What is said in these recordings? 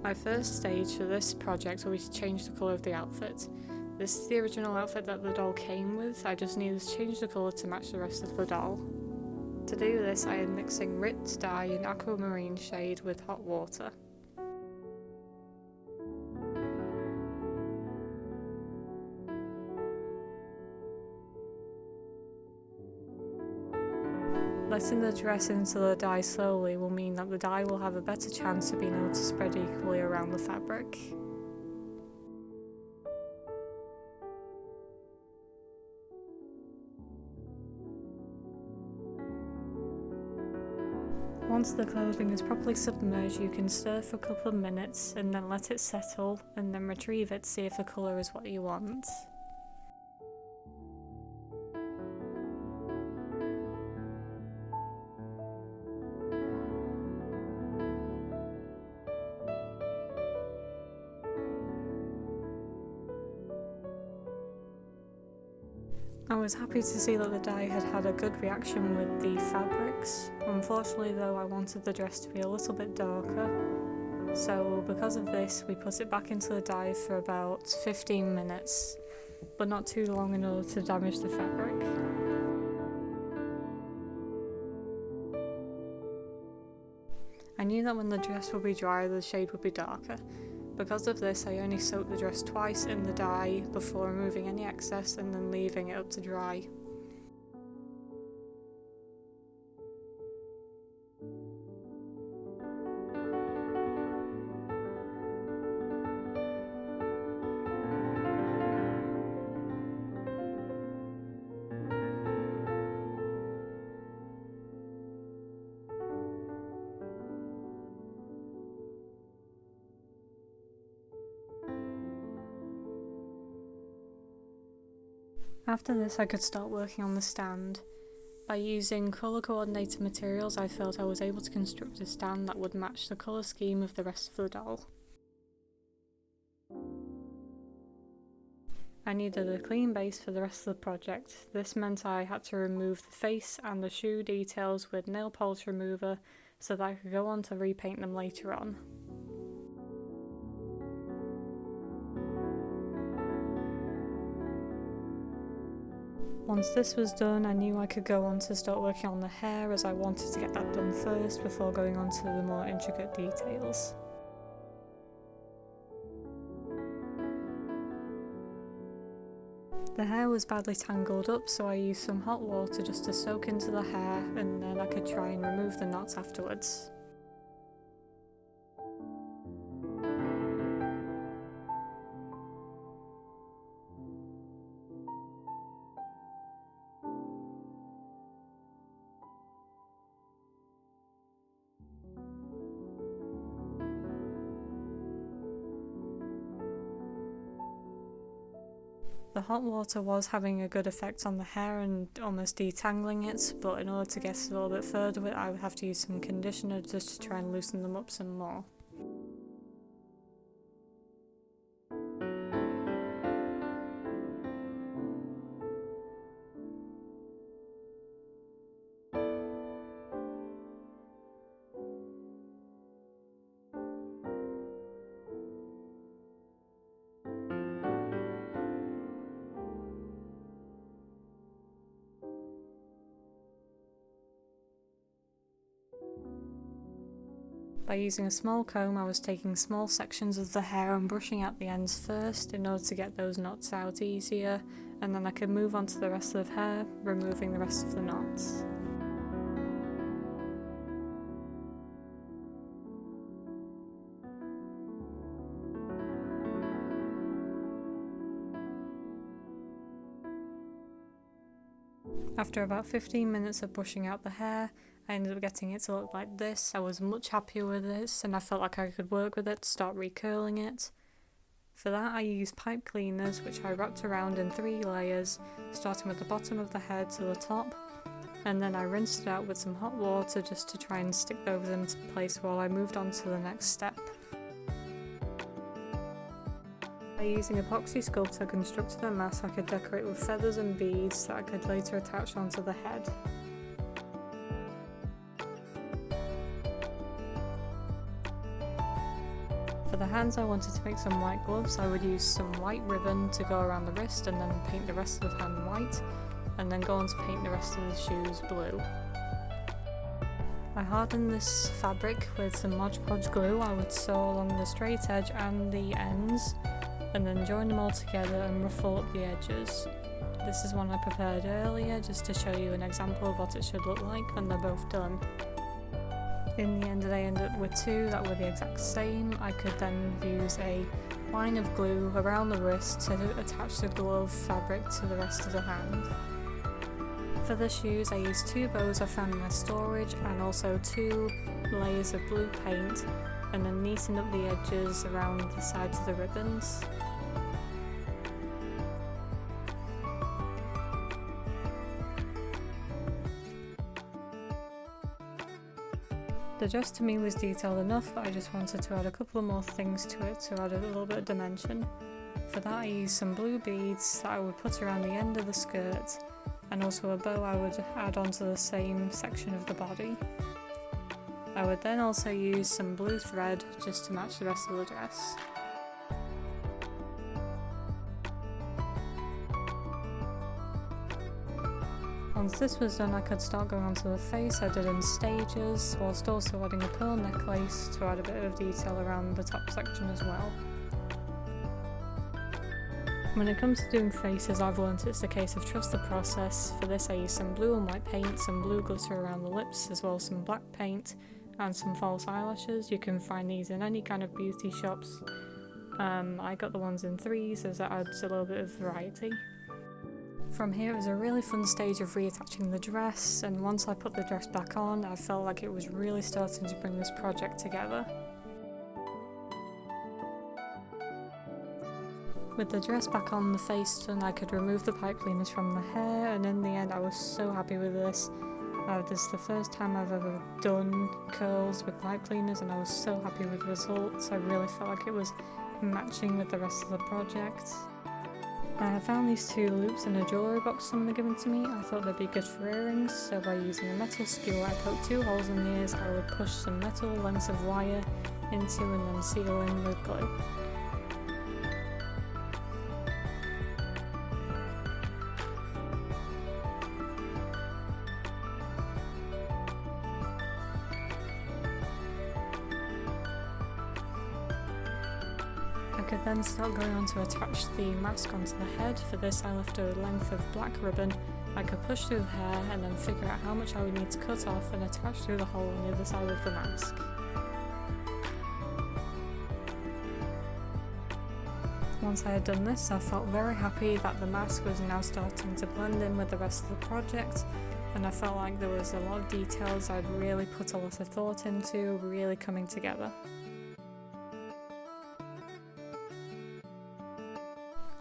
My first stage for this project will be to change the colour of the outfit. This is the original outfit that the doll came with, I just needed to change the colour to match the rest of the doll. To do this, I am mixing Ritz dye in aquamarine shade with hot water. Letting the dress into the dye slowly will mean that the dye will have a better chance of being able to spread equally around the fabric. Once the clothing is properly submerged, you can stir for a couple of minutes and then let it settle and then retrieve it to see if the colour is what you want. I was happy to see that the dye had had a good reaction with the fabrics. Unfortunately though, I wanted the dress to be a little bit darker, so because of this we put it back into the dye for about 15 minutes, but not too long in order to damage the fabric. I knew that when the dress would be drier the shade would be darker. Because of this, I only soaked the dress twice in the dye before removing any excess and then leaving it up to dry. After this, I could start working on the stand. By using colour coordinated materials, I felt I was able to construct a stand that would match the colour scheme of the rest of the doll. I needed a clean base for the rest of the project. This meant I had to remove the face and the shoe details with nail polish remover so that I could go on to repaint them later on. Once this was done, I knew I could go on to start working on the hair, as I wanted to get that done first before going on to the more intricate details. The hair was badly tangled up, so I used some hot water just to soak into the hair, and then I could try and remove the knots afterwards. The hot water was having a good effect on the hair and almost detangling it, but in order to get a little bit further with it, I would have to use some conditioner just to try and loosen them up some more. By using a small comb, I was taking small sections of the hair and brushing out the ends first in order to get those knots out easier, and then I could move on to the rest of the hair, removing the rest of the knots. After about 15 minutes of brushing out the hair, I ended up getting it to look like this. I was much happier with this and I felt like I could work with it to start recurling it. For that I used pipe cleaners, which I wrapped around in 3 layers, starting with the bottom of the head to the top, and then I rinsed it out with some hot water just to try and stick those into place while I moved on to the next step. By using Apoxy sculpt, I constructed a mask I could decorate with feathers and beads that I could later attach onto the head. For the hands, I wanted to make some white gloves. I would use some white ribbon to go around the wrist and then paint the rest of the hand white, and then go on to paint the rest of the shoes blue. I hardened this fabric with some Mod Podge glue. I would sew along the straight edge and the ends, and then join them all together and ruffle up the edges. This is one I prepared earlier just to show you an example of what it should look like when they're both done. In the end, I ended up with two that were the exact same. I could then use a line of glue around the wrist to attach the glove fabric to the rest of the hand. For the shoes, I used two bows I found in my storage and also 2 layers of blue paint, and then neatened up the edges around the sides of the ribbons. The dress to me was detailed enough, but I just wanted to add a couple more things to it to add a little bit of dimension. For that, I used some blue beads that I would put around the end of the skirt, and also a bow I would add onto the same section of the body. I would then also use some blue thread just to match the rest of the dress. Once this was done, I could start going onto the face. I did in stages, whilst also adding a pearl necklace to add a bit of detail around the top section as well. When it comes to doing faces, I've learnt it's a case of trust the process. For this, I used some blue and white paint, some blue glitter around the lips, as well as some black paint and some false eyelashes. You can find these in any kind of beauty shops. I got the ones in 3s as it adds a little bit of variety. From here, it was a really fun stage of reattaching the dress, and once I put the dress back on, I felt like it was really starting to bring this project together. With the dress back on, the face done, I could remove the pipe cleaners from the hair, and in the end I was so happy with this. This is the first time I've ever done curls with pipe cleaners, and I was so happy with the results. I really felt like it was matching with the rest of the project. I found these 2 loops in a jewellery box someone had given to me. I thought they'd be good for earrings, so by using a metal skewer I poked 2 holes in the ears. I would push some metal lengths of wire into and then seal in with glue. I could then start going on to attach the mask onto the head. For this, I left a length of black ribbon. I could push through the hair and then figure out how much I would need to cut off and attach through the hole on the other side of the mask. Once I had done this, I felt very happy that the mask was now starting to blend in with the rest of the project, and I felt like there was a lot of details I'd really put a lot of thought into really coming together.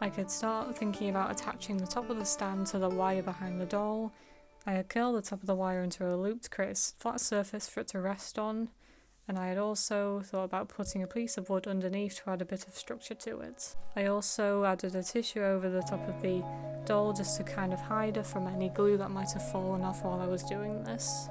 I could start thinking about attaching the top of the stand to the wire behind the doll. I had curled the top of the wire into a loop to create a flat surface for it to rest on, and I had also thought about putting a piece of wood underneath to add a bit of structure to it. I also added a tissue over the top of the doll just to kind of hide her from any glue that might have fallen off while I was doing this.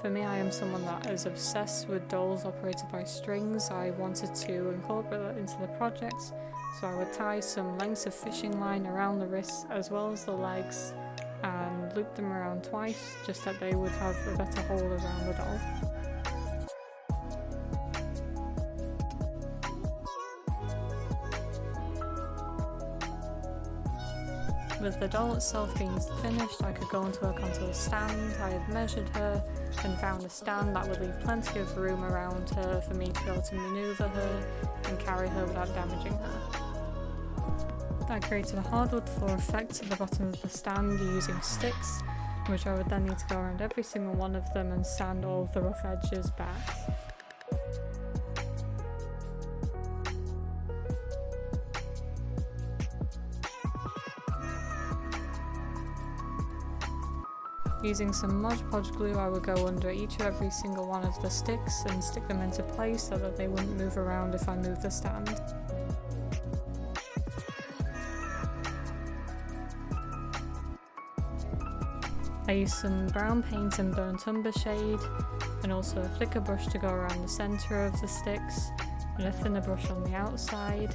For me, I am someone that is obsessed with dolls operated by strings. I wanted to incorporate that into the project, so I would tie some lengths of fishing line around the wrists as well as the legs and loop them around twice, just that they would have a better hold around the doll. With the doll itself being finished, I could go on to work onto the stand. I had measured her and found a stand that would leave plenty of room around her for me to be able to manoeuvre her and carry her without damaging her. I created a hardwood floor effect at the bottom of the stand using sticks, which I would then need to go around every single one of them and sand all of the rough edges back. Using some Mod Podge glue, I would go under each and every single one of the sticks and stick them into place so that they wouldn't move around if I moved the stand. I used some brown paint and burnt umber shade, and also a thicker brush to go around the centre of the sticks, and a thinner brush on the outside.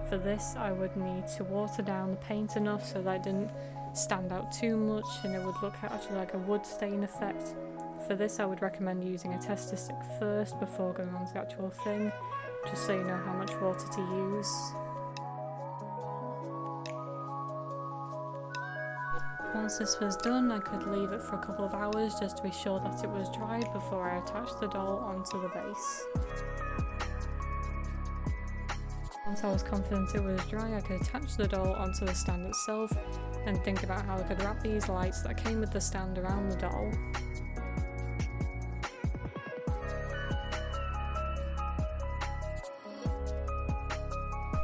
For this I would need to water down the paint enough so that it didn't stand out too much and it would look actually like a wood stain effect. For this I would recommend using a tester stick first before going on to the actual thing, just so you know how much water to use. Once this was done, I could leave it for a couple of hours just to be sure that it was dried before I attached the doll onto the base. Once I was confident it was dry, I could attach the doll onto the stand itself and think about how I could wrap these lights that came with the stand around the doll.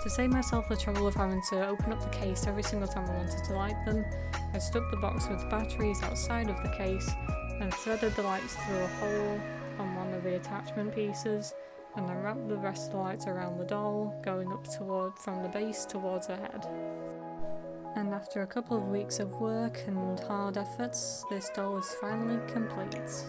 To save myself the trouble of having to open up the case every single time I wanted to light them, I stuck the box with the batteries outside of the case and threaded the lights through a hole on one of the attachment pieces, and then wrapped the rest of the lights around the doll, going up from the base towards her head. And after a couple of weeks of work and hard efforts, this doll is finally complete.